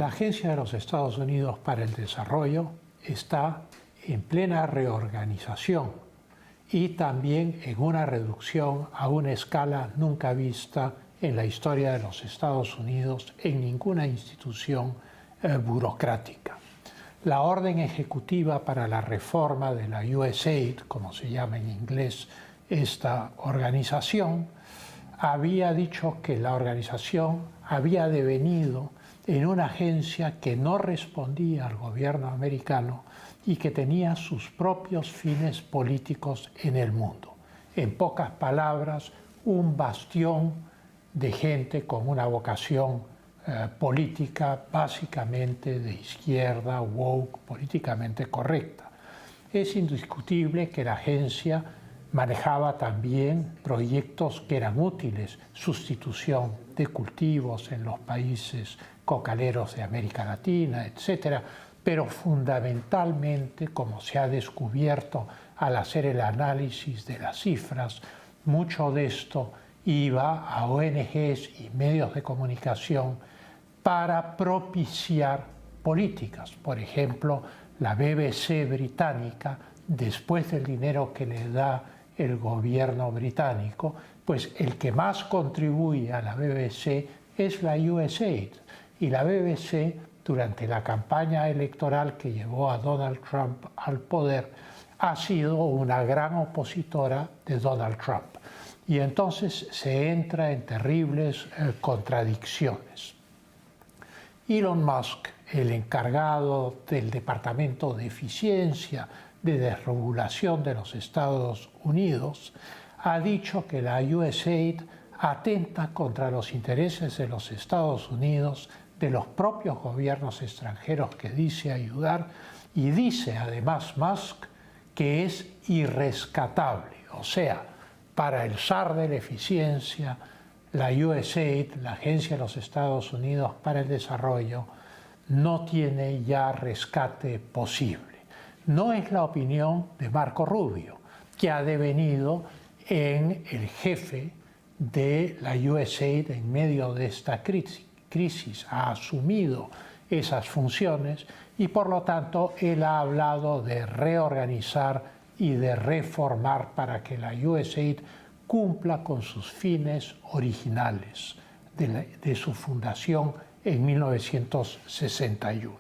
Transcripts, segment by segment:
La Agencia de los Estados Unidos para el Desarrollo está en plena reorganización y también en una reducción a una escala nunca vista en la historia de los Estados Unidos en ninguna institución burocrática. La orden ejecutiva para la reforma de la USAID, como se llama en inglés esta organización, había dicho que la organización había devenido en una agencia que no respondía al gobierno americano y que tenía sus propios fines políticos en el mundo. En pocas palabras, un bastión de gente con una vocación política básicamente de izquierda, woke, políticamente correcta. Es indiscutible que la agencia manejaba también proyectos que eran útiles, sustitución de cultivos en los países cocaleros de América Latina, etc. Pero fundamentalmente, como se ha descubierto al hacer el análisis de las cifras, mucho de esto iba a ONGs y medios de comunicación para propiciar políticas. Por ejemplo, la BBC británica, después del dinero que le da el gobierno británico, pues el que más contribuye a la BBC es la USAID. Y la BBC, durante la campaña electoral que llevó a Donald Trump al poder, ha sido una gran opositora de Donald Trump. Y entonces se entra en terribles contradicciones. Elon Musk, el encargado del Departamento de Eficiencia de Desregulación de los Estados Unidos, ha dicho que la USAID atenta contra los intereses de los Estados Unidos, de los propios gobiernos extranjeros que dice ayudar, y dice además Musk que es irrescatable. O sea, para el zar de la eficiencia, la USAID, la Agencia de los Estados Unidos para el Desarrollo, no tiene ya rescate posible. No es la opinión de Marco Rubio, que ha devenido en el jefe de la USAID en medio de esta crisis, ha asumido esas funciones y por lo tanto él ha hablado de reorganizar y de reformar para que la USAID cumpla con sus fines originales de su fundación en 1961.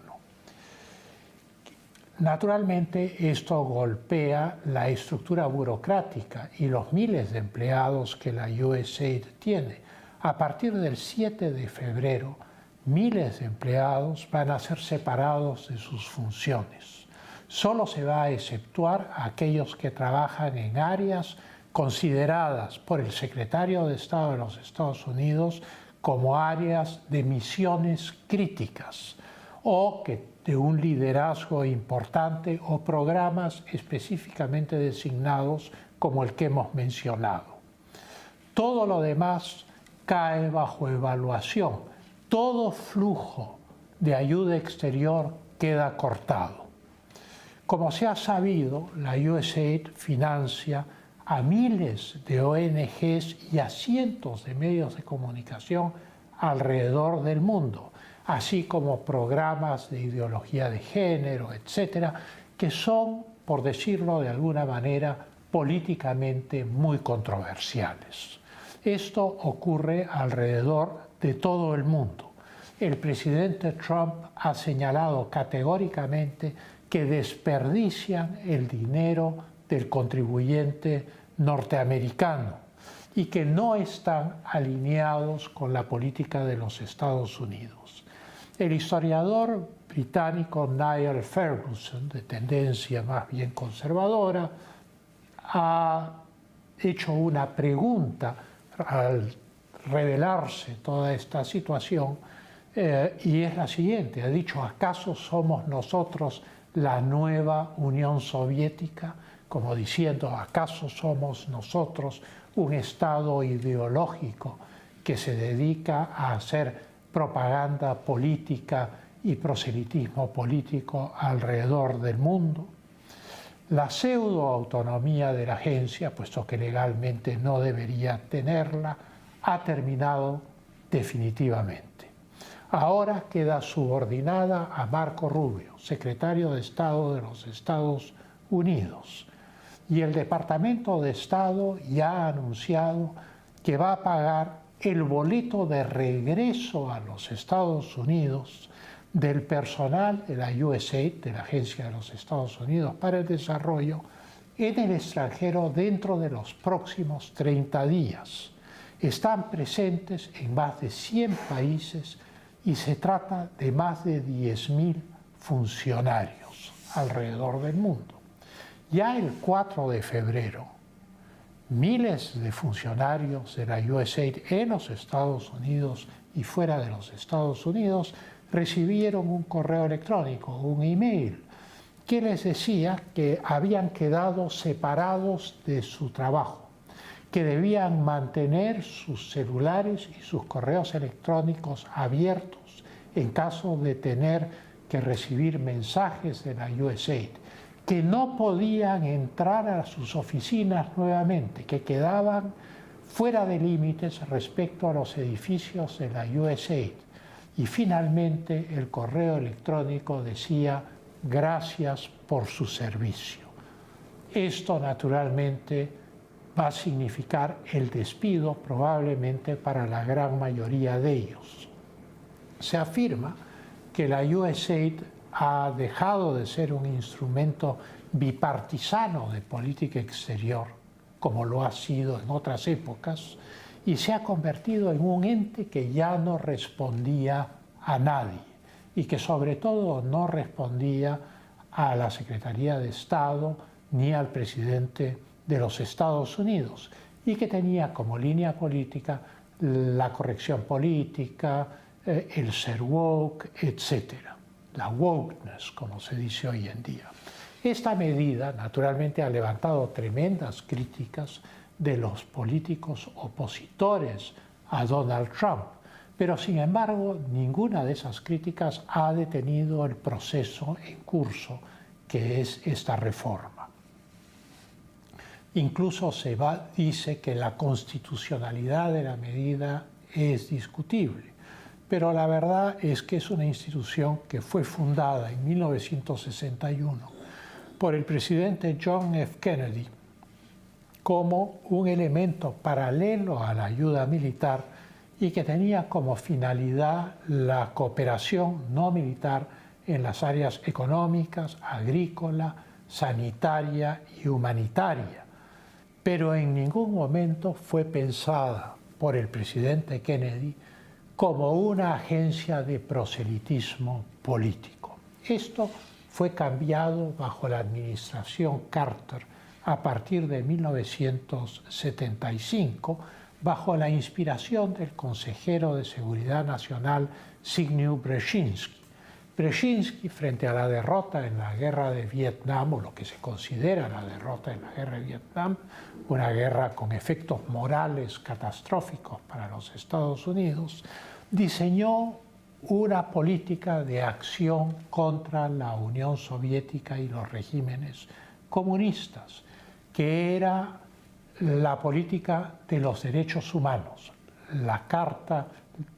Naturalmente, esto golpea la estructura burocrática y los miles de empleados que la USAID tiene. A partir del 7 de febrero, miles de empleados van a ser separados de sus funciones. Solo se va a exceptuar a aquellos que trabajan en áreas consideradas por el secretario de Estado de los Estados Unidos como áreas de misiones críticas o que de un liderazgo importante o programas específicamente designados como el que hemos mencionado. Todo lo demás cae bajo evaluación. Todo flujo de ayuda exterior queda cortado. Como se ha sabido, la USAID financia a miles de ONGs y a cientos de medios de comunicación alrededor del mundo, así como programas de ideología de género, etcétera, que son, por decirlo de alguna manera, políticamente muy controversiales. Esto ocurre alrededor de todo el mundo. El presidente Trump ha señalado categóricamente que desperdician el dinero del contribuyente norteamericano y que no están alineados con la política de los Estados Unidos. El historiador británico Niall Ferguson, de tendencia más bien conservadora, ha hecho una pregunta al revelarse toda esta situación y es la siguiente. Ha dicho, ¿acaso somos nosotros la nueva Unión Soviética? Como diciendo, ¿acaso somos nosotros un Estado ideológico que se dedica a hacer propaganda política y proselitismo político alrededor del mundo? La pseudoautonomía de la agencia, puesto que legalmente no debería tenerla, ha terminado definitivamente. Ahora queda subordinada a Marco Rubio, secretario de Estado de los Estados Unidos. Y el Departamento de Estado ya ha anunciado que va a pagar el boleto de regreso a los Estados Unidos del personal de la USAID, de la Agencia de los Estados Unidos para el Desarrollo, en el extranjero dentro de los próximos 30 días. Están presentes en más de 100 países y se trata de más de 10.000 funcionarios alrededor del mundo. Ya el 4 de febrero, miles de funcionarios de la USAID en los Estados Unidos y fuera de los Estados Unidos recibieron un correo electrónico, un email, que les decía que habían quedado separados de su trabajo, que debían mantener sus celulares y sus correos electrónicos abiertos en caso de tener que recibir mensajes de la USAID, que no podían entrar a sus oficinas nuevamente, que quedaban fuera de límites respecto a los edificios de la USAID. Y finalmente el correo electrónico decía: gracias por su servicio. Esto naturalmente va a significar el despido probablemente para la gran mayoría de ellos. Se afirma que la USAID ha dejado de ser un instrumento bipartisano de política exterior, como lo ha sido en otras épocas, y se ha convertido en un ente que ya no respondía a nadie y que sobre todo no respondía a la Secretaría de Estado ni al presidente de los Estados Unidos, y que tenía como línea política la corrección política, el ser woke, etc. La wokeness, como se dice hoy en día. Esta medida, naturalmente, ha levantado tremendas críticas de los políticos opositores a Donald Trump, pero sin embargo, ninguna de esas críticas ha detenido el proceso en curso, que es esta reforma. Incluso dice que la constitucionalidad de la medida es discutible, pero la verdad es que es una institución que fue fundada en 1961 por el presidente John F. Kennedy como un elemento paralelo a la ayuda militar y que tenía como finalidad la cooperación no militar en las áreas económicas, agrícola, sanitaria y humanitaria. Pero en ningún momento fue pensada por el presidente Kennedy como una agencia de proselitismo político. Esto fue cambiado bajo la administración Carter a partir de 1975, bajo la inspiración del consejero de Seguridad Nacional Zbigniew Brzezinski. Brzezinski, frente a la derrota en la guerra de Vietnam, o lo que se considera la derrota en la guerra de Vietnam, una guerra con efectos morales catastróficos para los Estados Unidos, diseñó una política de acción contra la Unión Soviética y los regímenes comunistas, que era la política de los derechos humanos. La Carta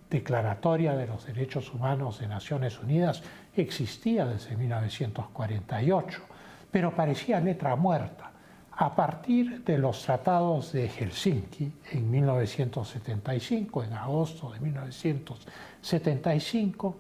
Declaratoria de los Derechos Humanos de Naciones Unidas existía desde 1948, pero parecía letra muerta. A partir de los tratados de Helsinki en 1975, en agosto de 1975,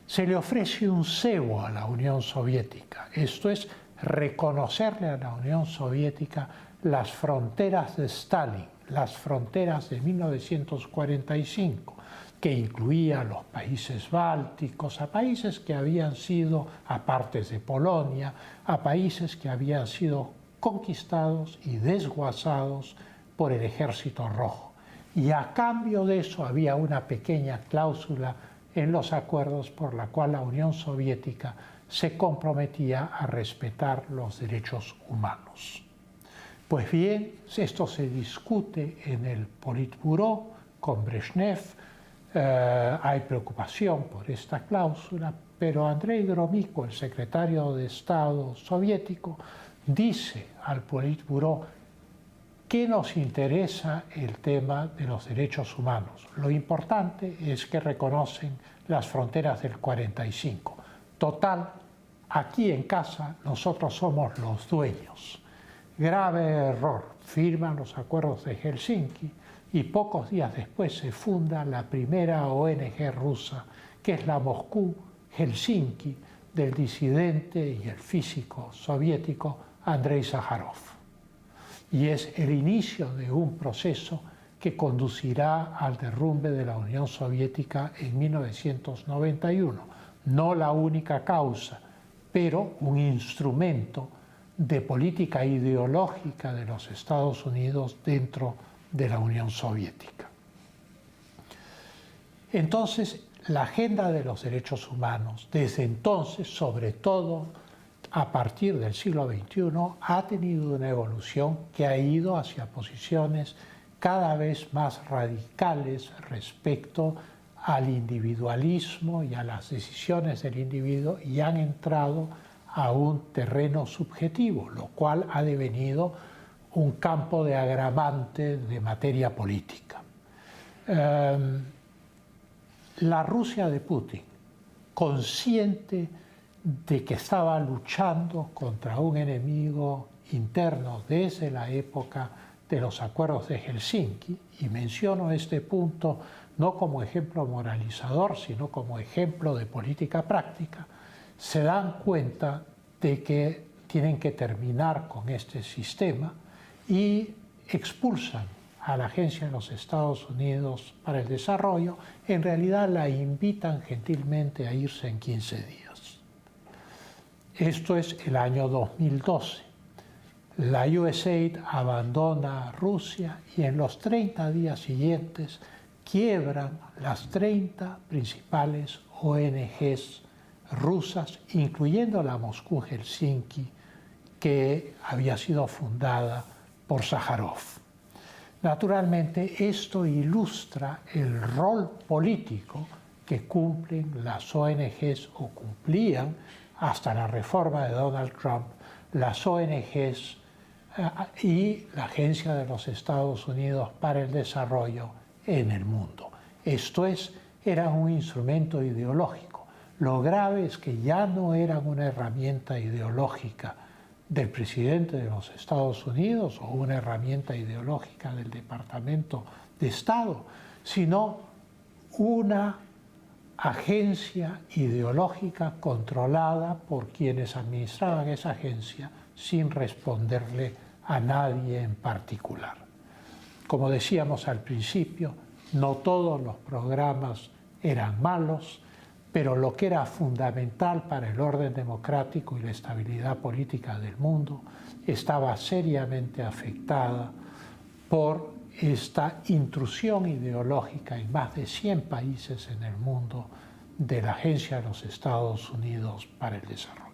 se le ofrece un cebo a la Unión Soviética. Esto es, reconocerle a la Unión Soviética las fronteras de Stalin, las fronteras de 1945, que incluía a los países bálticos, a países que habían sido, a partes de Polonia, a países que habían sido conquistados y desguazados por el Ejército Rojo. Y a cambio de eso había una pequeña cláusula en los acuerdos por la cual la Unión Soviética se comprometía a respetar los derechos humanos. Pues bien, esto se discute en el Politburó con Brezhnev. Hay preocupación por esta cláusula, pero Andrei Gromyko, el secretario de Estado soviético, dice al Politburó ¿Qué nos interesa el tema de los derechos humanos? Lo importante es que reconocen las fronteras del 45. Total, aquí en casa nosotros somos los dueños. Grave error, firman los acuerdos de Helsinki y pocos días después se funda la primera ONG rusa, que es la Moscú Helsinki, del disidente y el físico soviético Andrei Sájarov. Y es el inicio de un proceso que conducirá al derrumbe de la Unión Soviética en 1991. No la única causa, pero un instrumento de política ideológica de los Estados Unidos dentro de la Unión Soviética. Entonces, la agenda de los derechos humanos, desde entonces, sobre todo a partir del siglo XXI, ha tenido una evolución que ha ido hacia posiciones cada vez más radicales respecto al individualismo y a las decisiones del individuo, y han entrado a un terreno subjetivo, lo cual ha devenido un campo de agravante de materia política. La Rusia de Putin, consciente de que estaba luchando contra un enemigo interno desde la época de los acuerdos de Helsinki, y menciono este punto no como ejemplo moralizador, sino como ejemplo de política práctica, se dan cuenta de que tienen que terminar con este sistema y expulsan a la Agencia de los Estados Unidos para el Desarrollo. En realidad la invitan gentilmente a irse en 15 días. Esto es el año 2012. La USAID abandona Rusia y en los 30 días siguientes quiebran las 30 principales ONGs rusas, incluyendo la Moscú Helsinki, que había sido fundada por Sájarov. Naturalmente, esto ilustra el rol político que cumplen las ONGs, o cumplían hasta la reforma de Donald Trump, las ONGs y la Agencia de los Estados Unidos para el Desarrollo en el mundo. Esto es, era un instrumento ideológico. Lo grave es que ya no eran una herramienta ideológica del presidente de los Estados Unidos o una herramienta ideológica del Departamento de Estado, sino una agencia ideológica controlada por quienes administraban esa agencia sin responderle a nadie en particular. Como decíamos al principio, no todos los programas eran malos, pero lo que era fundamental para el orden democrático y la estabilidad política del mundo estaba seriamente afectada por esta intrusión ideológica en más de 100 países en el mundo de la Agencia de los Estados Unidos para el Desarrollo.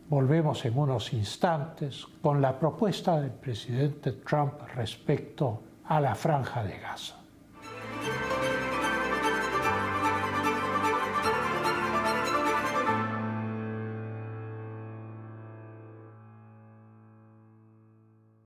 Volvemos en unos instantes con la propuesta del presidente Trump respecto a la Franja de Gaza.